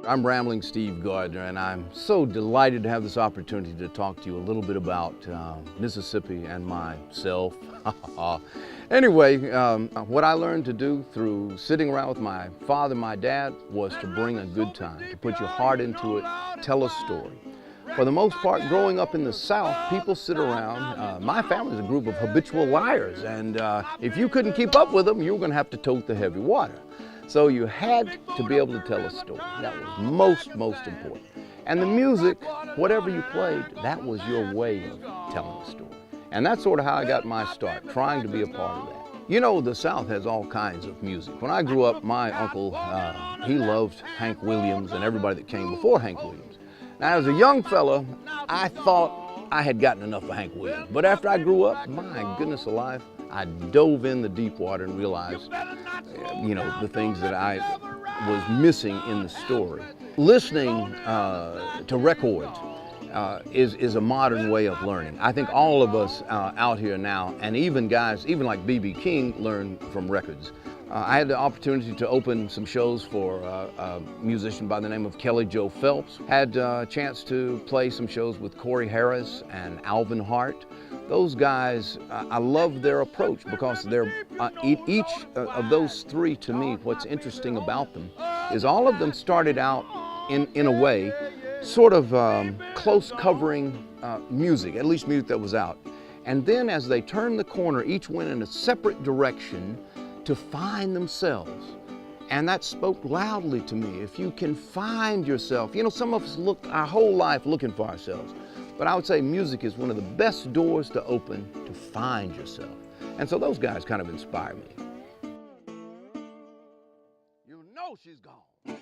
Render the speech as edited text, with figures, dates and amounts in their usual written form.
I'm Rambling Steve Gardner, and I'm so delighted to have this opportunity to talk to you a little bit about Mississippi and myself. Anyway, what I learned to do through sitting around with my father and my dad was to bring a good time, to put your heart into it, tell a story. For the most part, growing up in the South, people sit around. My family's a group of habitual liars, and if you couldn't keep up with them, you were going to have to tote the heavy water. So you had to be able to tell a story. That was most important. And the music, whatever you played, that was your way of telling a story. And that's sort of how I got my start, trying to be a part of that. You know, the South has all kinds of music. When I grew up, my uncle, he loved Hank Williams and everybody that came before Hank Williams. Now, as a young fella, I thought I had gotten enough of Hank Williams. But after I grew up, my goodness alive, I dove in the deep water and realized, you know, the things that I was missing in the story. Listening to records is a modern way of learning. I think all of us out here now, and even guys, even like B.B. King, learn from records. I had the opportunity to open some shows for a musician by the name of Kelly Joe Phelps. Had a chance to play some shows with Corey Harris and Alvin Hart. Those guys, I love their approach because they're, each of those three, to me, what's interesting about them is all of them started out in a way, sort of close covering music, at least music that was out. And then as they turned the corner, each went in a separate direction to find themselves. And that spoke loudly to me. If you can find yourself, you know, some of us look our whole life looking for ourselves. But I would say music is one of the best doors to open to find yourself. And so those guys kind of inspire me. You know she's gone.